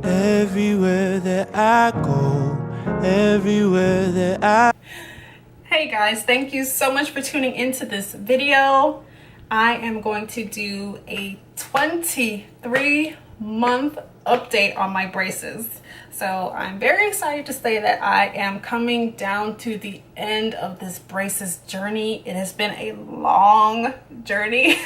Everywhere that I go, everywhere that I... Hey guys, thank you so much for tuning into this video. I am going to do a 23-month update on my braces. So I'm very excited to say that I am coming down to the end of this braces journey. It has been a long journey.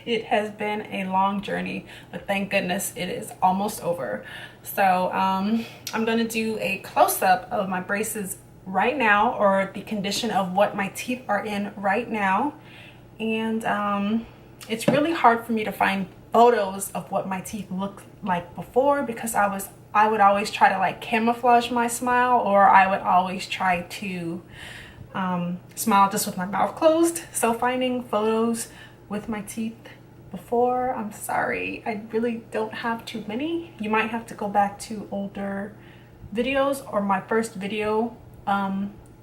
It has been a long journey, but thank goodness it is almost over. So I'm going to do a close-up of my braces right now, or the condition of what my teeth are in right now. And it's really hard for me to find photos of what my teeth looked like before, because I would always try to like camouflage my smile, or I would always try to smile just with my mouth closed. So finding photos with my teeth before, I'm sorry, I really don't have too many. You might have to go back to older videos or my first video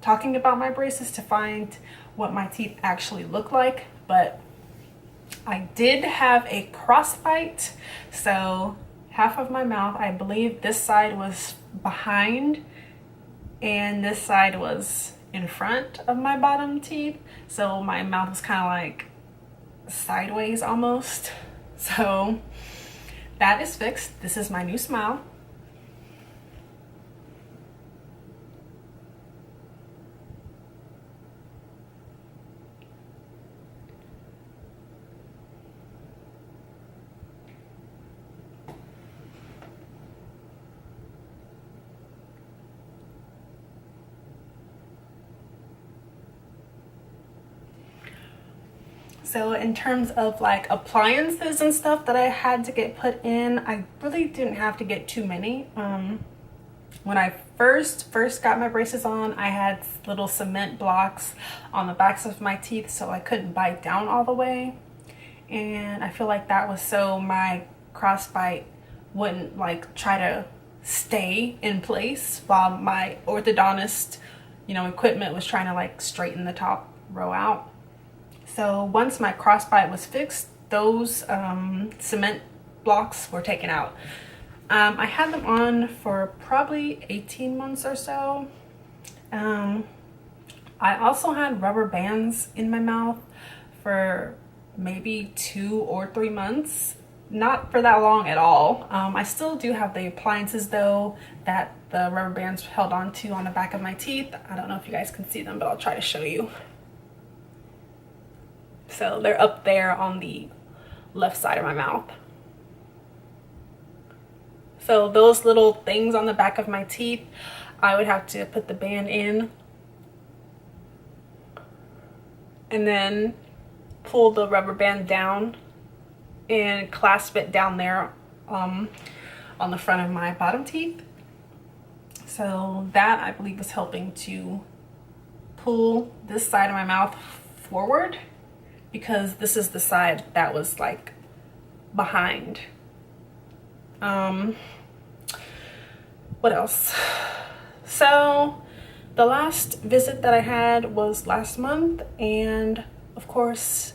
talking about my braces to find what my teeth actually look like. But I did have a crossbite, so half of my mouth, I believe this side was behind and this side was in front of my bottom teeth, so my mouth was kind of like sideways almost. So that is fixed. This is my new smile. So in terms of like appliances and stuff that I had to get put in, I really didn't have to get too many. When I first got my braces on, I had little cement blocks on the backs of my teeth, so I couldn't bite down all the way. And I feel like that was so my crossbite wouldn't like try to stay in place while my orthodontist, equipment was trying to like straighten the top row out. So once my crossbite was fixed, those cement blocks were taken out. I had them on for probably 18 months or so. I also had rubber bands in my mouth for maybe 2 or 3 months. Not for that long at all. I still do have the appliances though that the rubber bands held on to on the back of my teeth. I don't know if you guys can see them, but I'll try to show you. So they're up there on the left side of my mouth. So those little things on the back of my teeth, I would have to put the band in and then pull the rubber band down and clasp it down there on the front of my bottom teeth. So that, I believe, was helping to pull this side of my mouth forward, because this is the side that was like behind. What else? So the last visit that I had was last month, and of course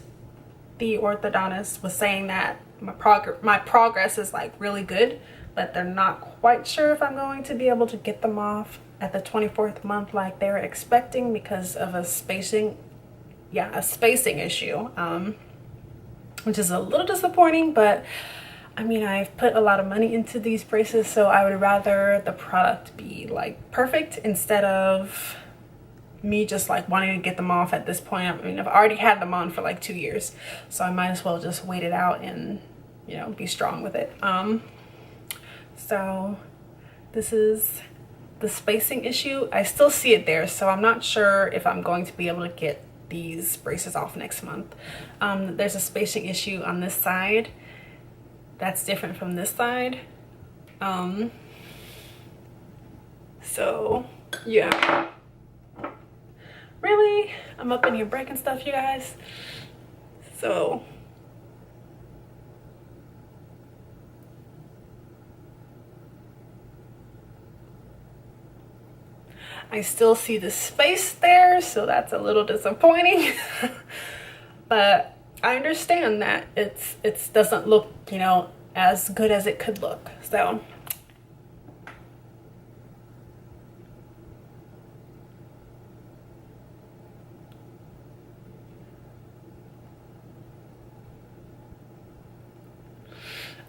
the orthodontist was saying that my progress is like really good, but they're not quite sure if I'm going to be able to get them off at the 24th month like they were expecting, because of a spacing issue, which is a little disappointing. But I mean, I've put a lot of money into these braces, so I would rather the product be like perfect instead of me just like wanting to get them off at this point. I mean, I've already had them on for like 2 years, so I might as well just wait it out and be strong with it. So this is the spacing issue. I still see it there, so I'm not sure if I'm going to be able to get these braces off next month. There's a spacing issue on this side that's different from this side. So yeah, really, I'm up in here breaking stuff, you guys. So I still see the space there, so that's a little disappointing. But I understand that it doesn't look, as good as it could look. So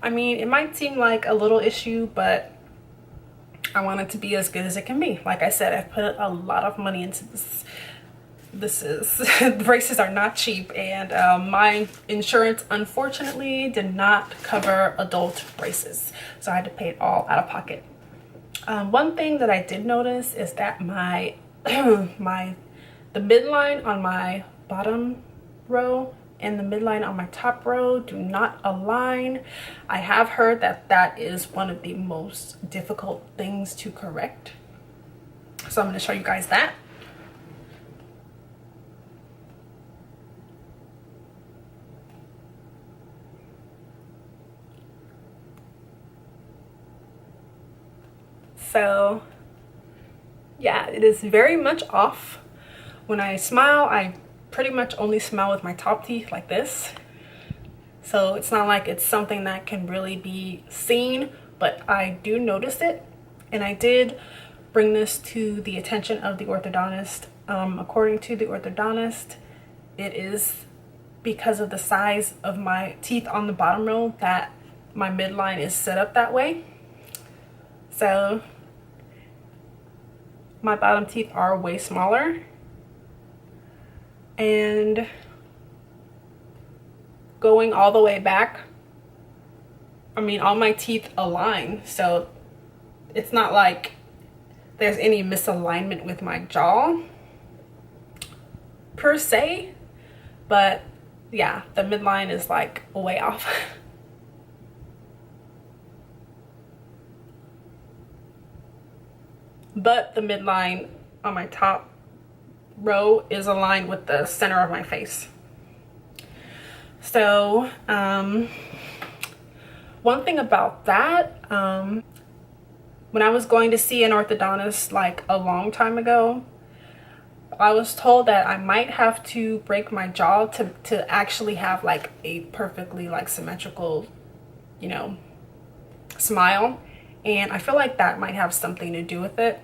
I mean, it might seem like a little issue, but I want it to be as good as it can be. Like I said, I've put a lot of money into this. The braces are not cheap, and my insurance unfortunately did not cover adult braces, so I had to pay it all out of pocket. One thing that I did notice is that my the midline on my bottom row and the midline on my top row do not align. I have heard that that is one of the most difficult things to correct, so I'm going to show you guys that. So yeah, it is very much off. When I smile, I pretty much only smile with my top teeth like this. So it's not like it's something that can really be seen, but I do notice it. And I did bring this to the attention of the orthodontist. According to the orthodontist, it is because of the size of my teeth on the bottom row that my midline is set up that way. So my bottom teeth are way smaller, and going all the way back, I mean, all my teeth align, so it's not like there's any misalignment with my jaw per se, but yeah, the midline is like way off. But the midline on my top row is aligned with the center of my face. So one thing about that, when I was going to see an orthodontist like a long time ago, I was told that I might have to break my jaw to actually have like a perfectly like symmetrical, you know, smile. And I feel like that might have something to do with it.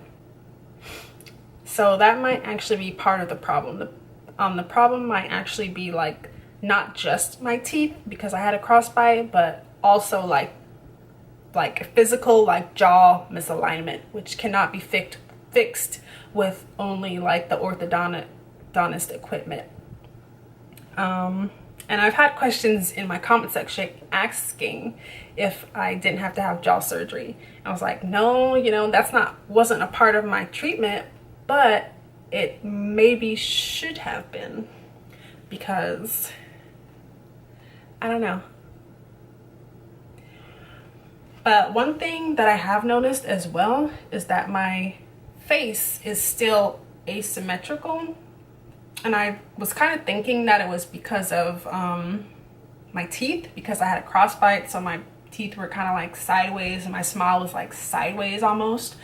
So that might actually be part of the problem. The problem might actually be like not just my teeth, because I had a crossbite, but also like physical like jaw misalignment, which cannot be fixed with only like the orthodontist equipment. And I've had questions in my comment section asking if I didn't have to have jaw surgery. I was like, no, you know, wasn't a part of my treatment, but it maybe should have been, because I don't know. But one thing that I have noticed as well is that my face is still asymmetrical. And I was kind of thinking that it was because of my teeth, because I had a crossbite, so my teeth were kind of like sideways and my smile was like sideways almost.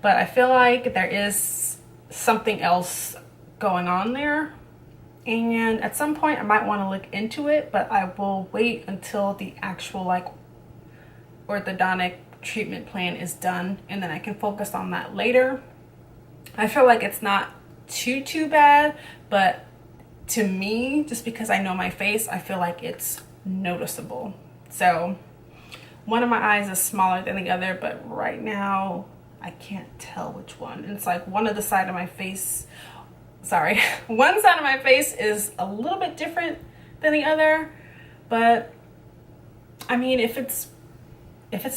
But I feel like there is something else going on there, and at some point I might want to look into it, but I will wait until the actual like orthodontic treatment plan is done, and then I can focus on that later. I feel like it's not too bad, but to me, just because I know my face, I feel like it's noticeable. So one of my eyes is smaller than the other, but right now I can't tell which one. It's like one side of my face is a little bit different than the other, but I mean, if it's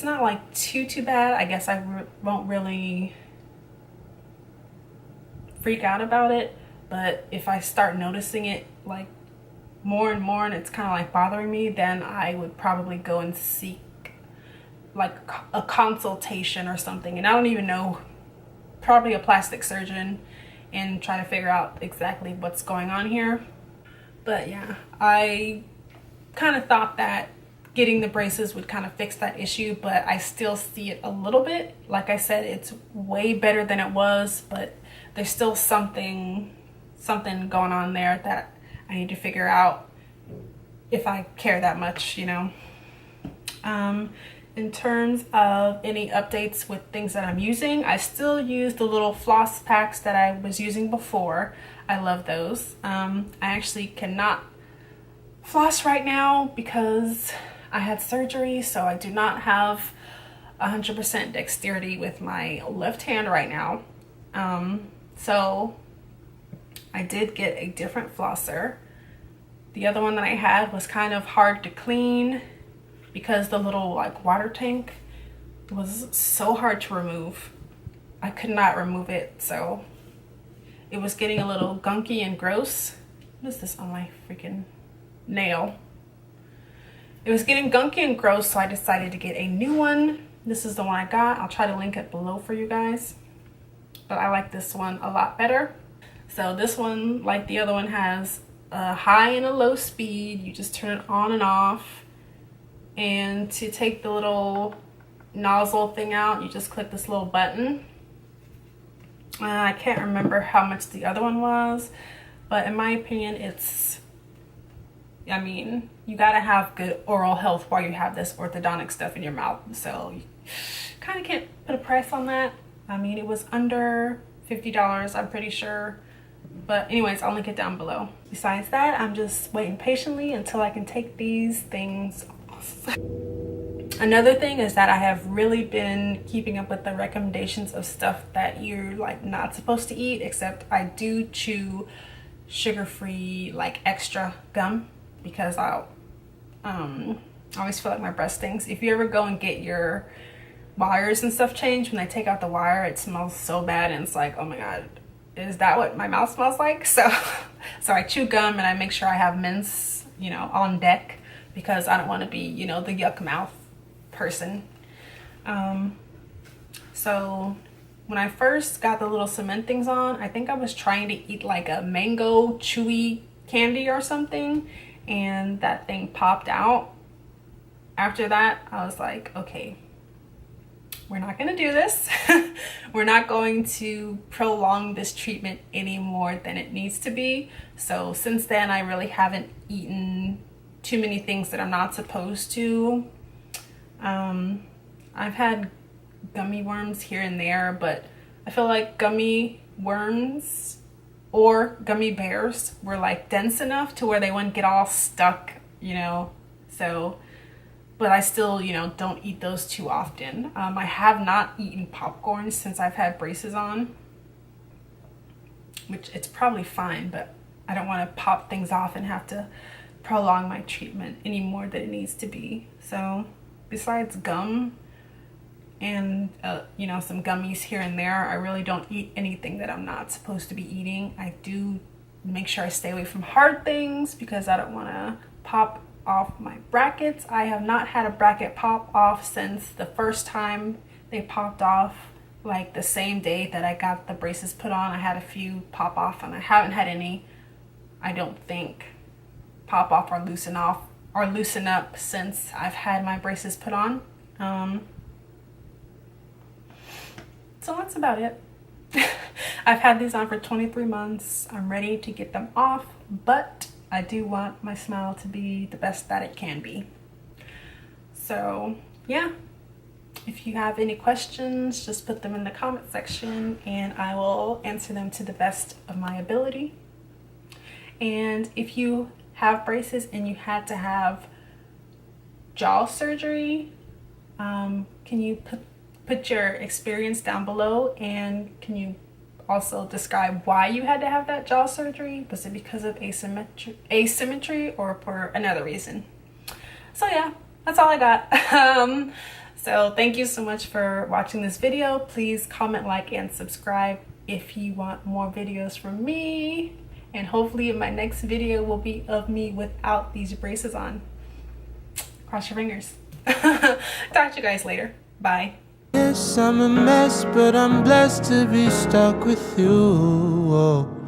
not like too bad, I guess I won't really freak out about it. But if I start noticing it like more and more and it's kind of like bothering me, then I would probably go and seek like a consultation or something, and I don't even know, probably a plastic surgeon, and try to figure out exactly what's going on here. But yeah, I kind of thought that getting the braces would kind of fix that issue, but I still see it a little bit. Like I said, it's way better than it was, but there's still something going on there that I need to figure out if I care that much, you know. In terms of any updates with things that I'm using, I still use the little floss packs that I was using before. I love those. I actually cannot floss right now because I had surgery, so I do not have 100% dexterity with my left hand right now. So I did get a different flosser. The other one that I had was kind of hard to clean because the little like water tank was so hard to remove. I could not remove it, so it was getting a little gunky and gross. What is this on my freaking nail? It was getting gunky and gross, so I decided to get a new one. This is the one I got. I'll try to link it below for you guys, but I like this one a lot better. So this one, like the other one, has a high and a low speed. You just turn it on and off. And to take the little nozzle thing out, you just click this little button. I can't remember how much the other one was, but in my opinion, I mean, you gotta have good oral health while you have this orthodontic stuff in your mouth. So you kind of can't put a price on that. I mean, it was under $50, I'm pretty sure. But anyways, I'll link it down below. Besides that, I'm just waiting patiently until I can take these things off. Another thing is that I have really been keeping up with the recommendations of stuff that you're like not supposed to eat, except I do chew sugar-free like extra gum because I always feel like my breath stinks. If you ever go and get your wires and stuff changed, when they take out the wire, it smells so bad and it's like, oh my god, is that what my mouth smells like? So I chew gum and I make sure I have mints, you know, on deck because I don't want to be, you know, the yuck mouth person. So when I first got the little cement things on, I think I was trying to eat like a mango chewy candy or something, and that thing popped out. After that, I was like, okay, we're not going to do this. We're not going to prolong this treatment any more than it needs to be. So since then, I really haven't eaten too many things that I'm not supposed to. I've had gummy worms here and there, but I feel like gummy worms or gummy bears were like dense enough to where they wouldn't get all stuck, you know. So but I still, you know, don't eat those too often. I have not eaten popcorn since I've had braces on, which it's probably fine, but I don't want to pop things off and have to prolong my treatment any more than it needs to be. So besides gum and, you know, some gummies here and there, I really don't eat anything that I'm not supposed to be eating. I do make sure I stay away from hard things because I don't want to pop off my brackets. I have not had a bracket pop off since the first time they popped off, like the same day that I got the braces put on. I had a few pop off and I haven't had any, I don't think, pop off or loosen up since I've had my braces put on. So that's about it. I've had these on for 23 months. I'm ready to get them off, but I do want my smile to be the best that it can be. So yeah, if you have any questions, just put them in the comment section and I will answer them to the best of my ability. And if you have braces and you had to have jaw surgery, can you put your experience down below, and can you also describe why you had to have that jaw surgery? Was it because of asymmetry or for another reason? So yeah, that's all I got. So thank you so much for watching this video. Please comment, like, and subscribe if you want more videos from me. And hopefully my next video will be of me without these braces on. Cross your fingers. Talk to you guys later. Bye. Yes, I'm a mess, but I'm blessed to be stuck with you. Whoa.